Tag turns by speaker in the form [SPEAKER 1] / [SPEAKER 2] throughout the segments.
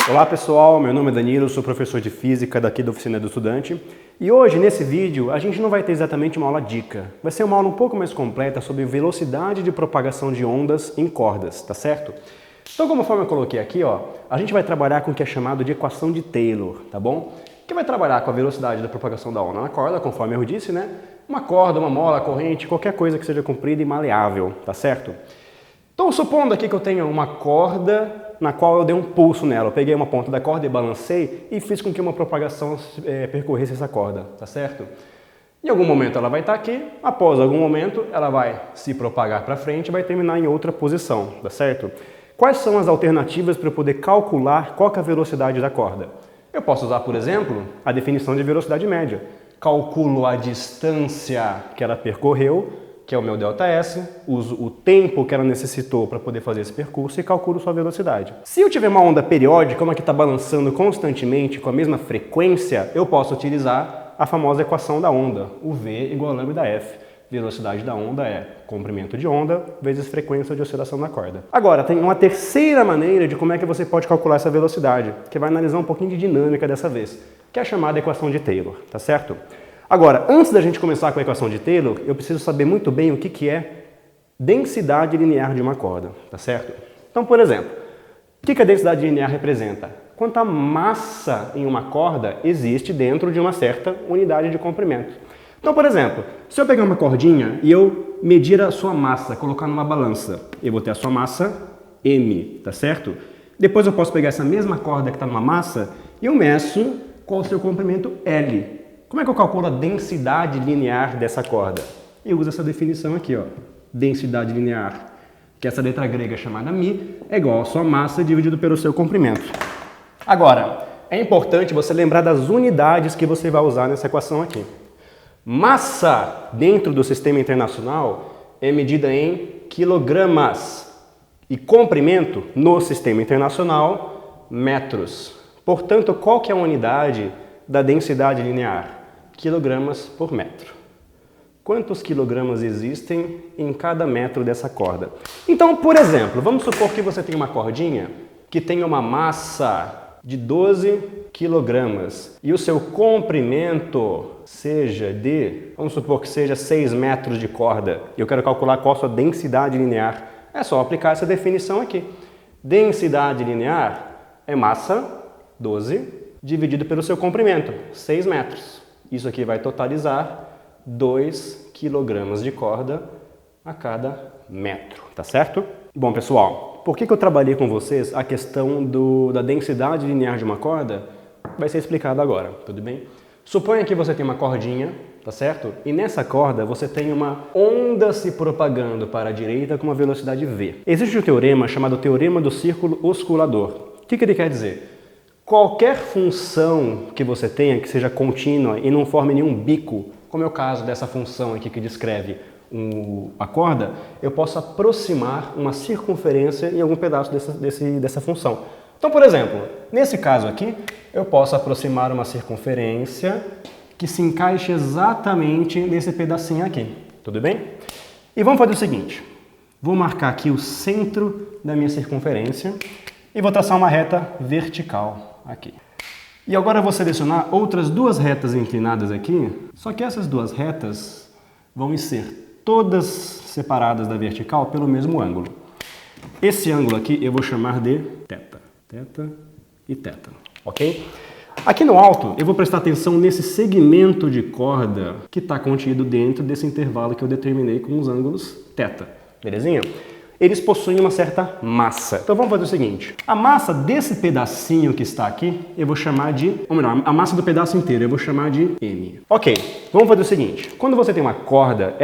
[SPEAKER 1] Olá pessoal, meu nome é Danilo, sou professor de Física daqui da Oficina do Estudante e hoje nesse vídeo a gente não vai ter exatamente uma aula dica, vai ser uma aula um pouco mais completa sobre velocidade de propagação de ondas em cordas, tá certo? Então conforme eu coloquei aqui, a gente vai trabalhar com o que é chamado de equação de Taylor, tá bom? Que vai trabalhar com a velocidade da propagação da onda na corda, conforme eu disse, né? Uma corda, uma mola, corrente, qualquer coisa que seja comprida e maleável, tá certo? Então supondo aqui que eu tenho uma corda na qual eu dei um pulso nela. Eu peguei uma ponta da corda e balancei e fiz com que uma propagação percorresse essa corda, tá certo? Em algum momento ela vai estar aqui, após algum momento ela vai se propagar para frente e vai terminar em outra posição, tá certo? Quais são as alternativas para eu poder calcular qual que é a velocidade da corda? Eu posso usar, por exemplo, a definição de velocidade média. Calculo a distância que ela percorreu, que é o meu ΔS, uso o tempo que ela necessitou para poder fazer esse percurso e calculo sua velocidade. Se eu tiver uma onda periódica, uma que está balançando constantemente com a mesma frequência, eu posso utilizar a famosa equação da onda, o V igual a lambda F. Velocidade da onda é comprimento de onda vezes frequência de oscilação da corda. Agora, tem uma terceira maneira de como é que você pode calcular essa velocidade, que vai analisar um pouquinho de dinâmica dessa vez, que é a chamada equação de Taylor, tá certo? Agora, antes da gente começar com a equação de Taylor, eu preciso saber muito bem o que é densidade linear de uma corda, tá certo? Então, por exemplo, o que a densidade linear representa? Quanta massa em uma corda existe dentro de uma certa unidade de comprimento. Então, por exemplo, se eu pegar uma cordinha e eu medir a sua massa, colocar numa balança, eu vou ter a sua massa M, tá certo? Depois eu posso pegar essa mesma corda que está numa massa e eu meço qual o seu comprimento L. Como é que eu calculo a densidade linear dessa corda? Eu uso essa definição aqui, densidade linear, que essa letra grega chamada μ é igual a sua massa dividido pelo seu comprimento. Agora, é importante você lembrar das unidades que você vai usar nessa equação aqui. Massa dentro do sistema internacional é medida em quilogramas e comprimento no sistema internacional, metros. Portanto, qual que é a unidade da densidade linear? Quilogramas por metro. Quantos quilogramas existem em cada metro dessa corda? Então, por exemplo, vamos supor que você tem uma cordinha que tem uma massa de 12 quilogramas e o seu comprimento seja vamos supor que seja 6 metros de corda. E eu quero calcular qual a sua densidade linear. É só aplicar essa definição aqui. Densidade linear é massa, 12, dividido pelo seu comprimento, 6 metros. Isso aqui vai totalizar 2 kg de corda a cada metro, tá certo? Bom, pessoal, por que eu trabalhei com vocês a questão da densidade linear de uma corda? Vai ser explicado agora, tudo bem? Suponha que você tem uma cordinha, tá certo? E nessa corda você tem uma onda se propagando para a direita com uma velocidade v. Existe um teorema chamado teorema do círculo osculador. O que ele quer dizer? Qualquer função que você tenha que seja contínua e não forme nenhum bico, como é o caso dessa função aqui que descreve a corda, eu posso aproximar uma circunferência em algum pedaço dessa função. Então, por exemplo, nesse caso aqui, eu posso aproximar uma circunferência que se encaixe exatamente nesse pedacinho aqui, tudo bem? E vamos fazer o seguinte, vou marcar aqui o centro da minha circunferência e vou traçar uma reta vertical aqui. E agora eu vou selecionar outras duas retas inclinadas aqui, só que essas duas retas vão ser todas separadas da vertical pelo mesmo ângulo. Esse ângulo aqui eu vou chamar de θ. Θ e θ, ok? Aqui no alto eu vou prestar atenção nesse segmento de corda que está contido dentro desse intervalo que eu determinei com os ângulos θ, belezinha? Eles possuem uma certa massa. Então vamos fazer o seguinte, a massa desse pedacinho que está aqui, eu vou chamar de, ou melhor, a massa do pedaço inteiro eu vou chamar de M. Ok, vamos fazer o seguinte, quando você tem uma corda,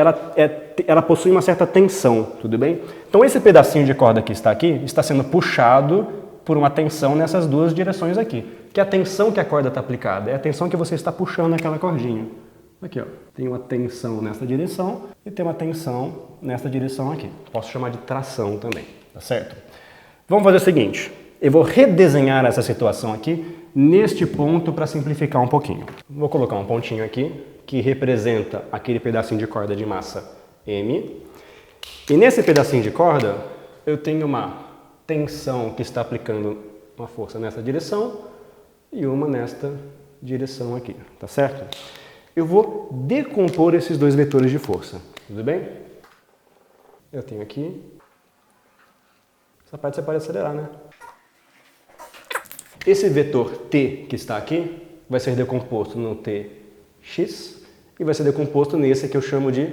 [SPEAKER 1] ela possui uma certa tensão, tudo bem? Então esse pedacinho de corda que está aqui, está sendo puxado por uma tensão nessas duas direções aqui. Que a tensão que a corda está aplicada é a tensão que você está puxando aquela cordinha. Aqui, tem uma tensão nessa direção e tem uma tensão nessa direção aqui. Posso chamar de tração também, tá certo? Vamos fazer o seguinte, eu vou redesenhar essa situação aqui neste ponto para simplificar um pouquinho. Vou colocar um pontinho aqui que representa aquele pedacinho de corda de massa M. E nesse pedacinho de corda eu tenho uma tensão que está aplicando uma força nessa direção e uma nesta direção aqui, tá certo? Eu vou decompor esses dois vetores de força, tudo bem? Eu tenho aqui, essa parte você pode acelerar, né? Esse vetor t que está aqui vai ser decomposto no tx e vai ser decomposto nesse que eu chamo de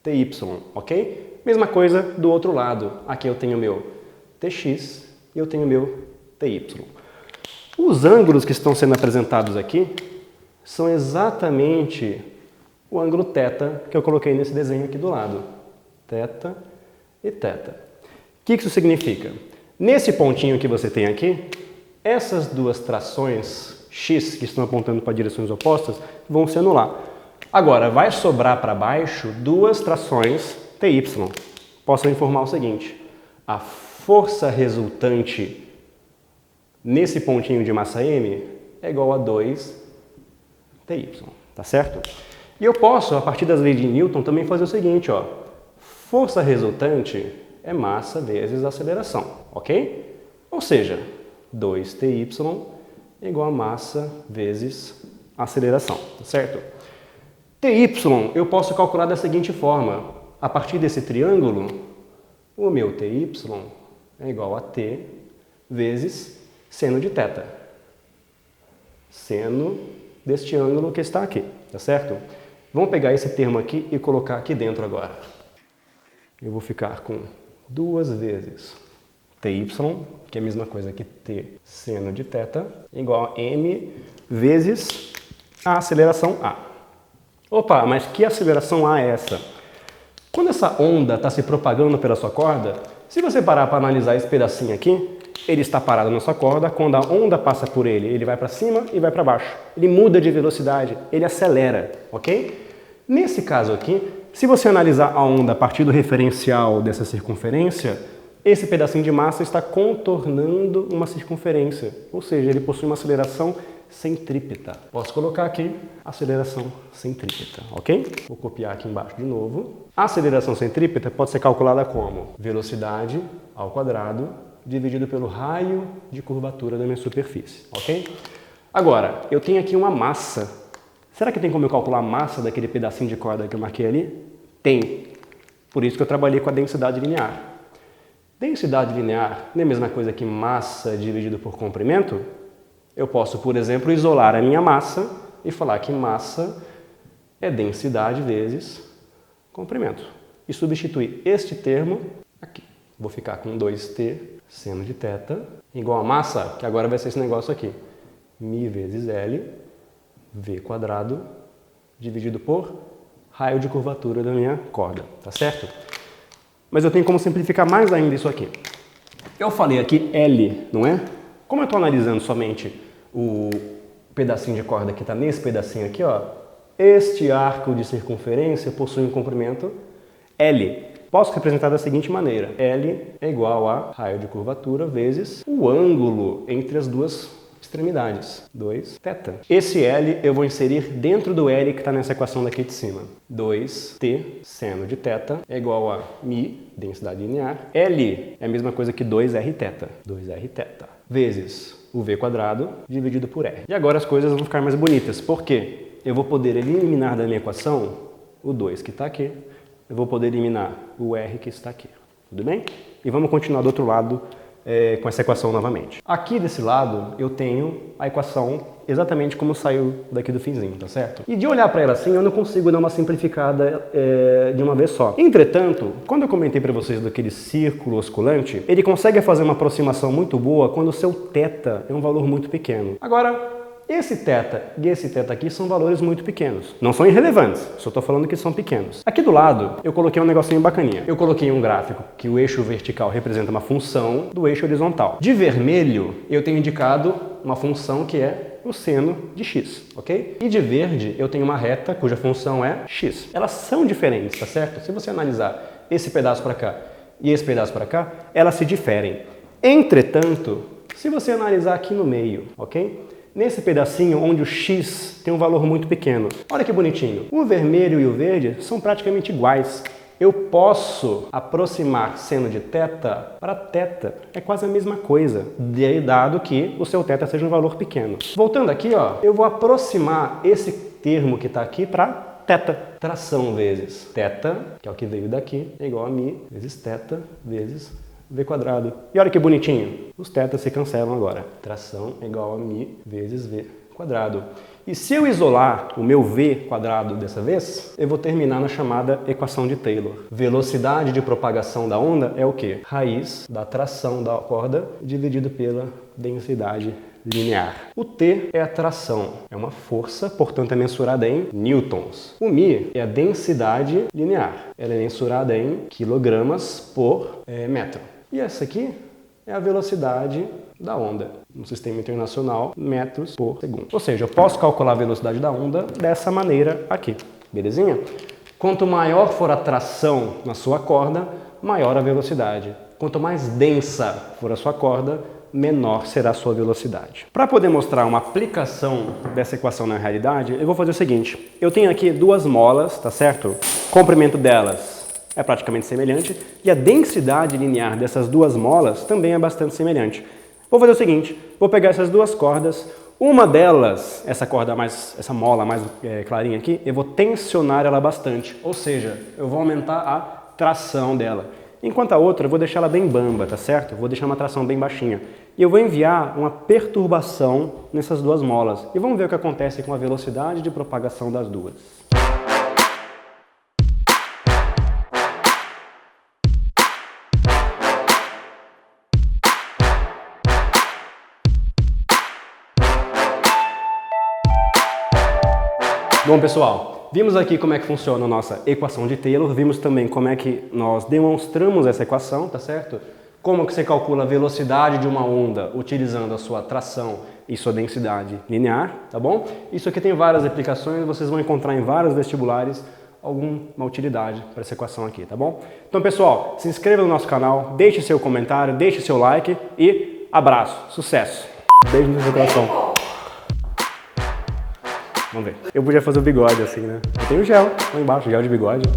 [SPEAKER 1] ty, ok? Mesma coisa do outro lado, aqui eu tenho meu tx e eu tenho meu ty. Os ângulos que estão sendo apresentados aqui são exatamente o ângulo θ que eu coloquei nesse desenho aqui do lado. Θ e θ. O que isso significa? Nesse pontinho que você tem aqui, essas duas trações x que estão apontando para direções opostas vão se anular. Agora, vai sobrar para baixo duas trações ty. Posso informar o seguinte, a força resultante nesse pontinho de massa m é igual a 2 ty, tá certo? E eu posso, a partir das leis de Newton, também fazer o seguinte, ó, força resultante é massa vezes aceleração, ok? Ou seja, 2ty é igual a massa vezes aceleração, tá certo? Ty eu posso calcular da seguinte forma, a partir desse triângulo, o meu ty é igual a t vezes seno de θ. Seno deste ângulo que está aqui, tá certo? Vamos pegar esse termo aqui e colocar aqui dentro agora. Eu vou ficar com 2 vezes ty, que é a mesma coisa que t seno de θ, igual a m vezes a aceleração a. Opa, mas que aceleração a é essa? Quando essa onda está se propagando pela sua corda, se você parar para analisar esse pedacinho aqui, ele está parado na sua corda, quando a onda passa por ele, ele vai para cima e vai para baixo. Ele muda de velocidade, ele acelera, ok? Nesse caso aqui, se você analisar a onda a partir do referencial dessa circunferência, esse pedacinho de massa está contornando uma circunferência, ou seja, ele possui uma aceleração centrípeta. Posso colocar aqui aceleração centrípeta, ok? Vou copiar aqui embaixo de novo. A aceleração centrípeta pode ser calculada como velocidade ao quadrado dividido pelo raio de curvatura da minha superfície, ok? Agora, eu tenho aqui uma massa. Será que tem como eu calcular a massa daquele pedacinho de corda que eu marquei ali? Tem. Por isso que eu trabalhei com a densidade linear. Densidade linear não é a mesma coisa que massa dividido por comprimento? Eu posso, por exemplo, isolar a minha massa e falar que massa é densidade vezes comprimento. E substituir este termo aqui. Vou ficar com 2t seno de θ igual a massa, que agora vai ser esse negócio aqui. Mi vezes L, V quadrado, dividido por raio de curvatura da minha corda, tá certo? Mas eu tenho como simplificar mais ainda isso aqui. Eu falei aqui L, não é? Como eu estou analisando somente o pedacinho de corda que está nesse pedacinho aqui, ó, este arco de circunferência possui um comprimento L. Posso representar da seguinte maneira, L é igual a raio de curvatura vezes o ângulo entre as duas extremidades, 2θ. Esse L eu vou inserir dentro do L que está nessa equação daqui de cima. 2t seno de θ é igual a mi, densidade linear. L é a mesma coisa que 2rθ, 2rθ, vezes o v quadrado dividido por r. E agora as coisas vão ficar mais bonitas, porque eu vou poder eliminar da minha equação o 2 que está aqui, eu vou poder eliminar o r que está aqui, tudo bem? E vamos continuar do outro lado com essa equação novamente. Aqui desse lado eu tenho a equação exatamente como saiu daqui do finzinho, tá certo? E de olhar para ela assim eu não consigo dar uma simplificada de uma vez só. Entretanto, quando eu comentei para vocês daquele círculo oscilante, ele consegue fazer uma aproximação muito boa quando o seu θ é um valor muito pequeno. Agora, esse θ e esse θ aqui são valores muito pequenos. Não são irrelevantes, só estou falando que são pequenos. Aqui do lado, eu coloquei um negocinho bacaninha. Eu coloquei um gráfico que o eixo vertical representa uma função do eixo horizontal. De vermelho, eu tenho indicado uma função que é o seno de x, ok? E de verde, eu tenho uma reta cuja função é x. Elas são diferentes, tá certo? Se você analisar esse pedaço para cá e esse pedaço para cá, elas se diferem. Entretanto, se você analisar aqui no meio, ok? Nesse pedacinho onde o x tem um valor muito pequeno. Olha que bonitinho. O vermelho e o verde são praticamente iguais. Eu posso aproximar seno de θ para θ. É quase a mesma coisa, dado que o seu θ seja um valor pequeno. Voltando aqui, ó, eu vou aproximar esse termo que está aqui para θ. Tração vezes θ, que é o que veio daqui, é igual a μ vezes θ vezes v quadrado. E olha que bonitinho, os θ se cancelam agora. Tração é igual a μ vezes v quadrado. E se eu isolar o meu v quadrado dessa vez, eu vou terminar na chamada equação de Taylor. Velocidade de propagação da onda é o quê? Raiz da tração da corda dividido pela densidade linear. O T é a tração, é uma força, portanto é mensurada em newtons. O μ é a densidade linear, ela é mensurada em quilogramas por metro. E essa aqui é a velocidade da onda, no sistema internacional, metros por segundo. Ou seja, eu posso calcular a velocidade da onda dessa maneira aqui, belezinha? Quanto maior for a tração na sua corda, maior a velocidade. Quanto mais densa for a sua corda, menor será a sua velocidade. Para poder mostrar uma aplicação dessa equação na realidade, eu vou fazer o seguinte. Eu tenho aqui duas molas, tá certo? O comprimento delas é praticamente semelhante e a densidade linear dessas duas molas também é bastante semelhante. Vou fazer o seguinte, vou pegar essas duas cordas, uma delas, essa mola mais clarinha aqui, eu vou tensionar ela bastante, ou seja, eu vou aumentar a tração dela. Enquanto a outra, eu vou deixar ela bem bamba, tá certo? Eu vou deixar uma tração bem baixinha. E eu vou enviar uma perturbação nessas duas molas. E vamos ver o que acontece com a velocidade de propagação das duas. Bom, pessoal, vimos aqui como é que funciona a nossa equação de Taylor, vimos também como é que nós demonstramos essa equação, tá certo? Como que você calcula a velocidade de uma onda utilizando a sua tração e sua densidade linear, tá bom? Isso aqui tem várias aplicações, vocês vão encontrar em vários vestibulares alguma utilidade para essa equação aqui, tá bom? Então, pessoal, se inscreva no nosso canal, deixe seu comentário, deixe seu like e abraço, sucesso! Beijo no seu coração! Vamos ver. Eu podia fazer o bigode assim, né? Eu tenho gel lá embaixo, gel de bigode.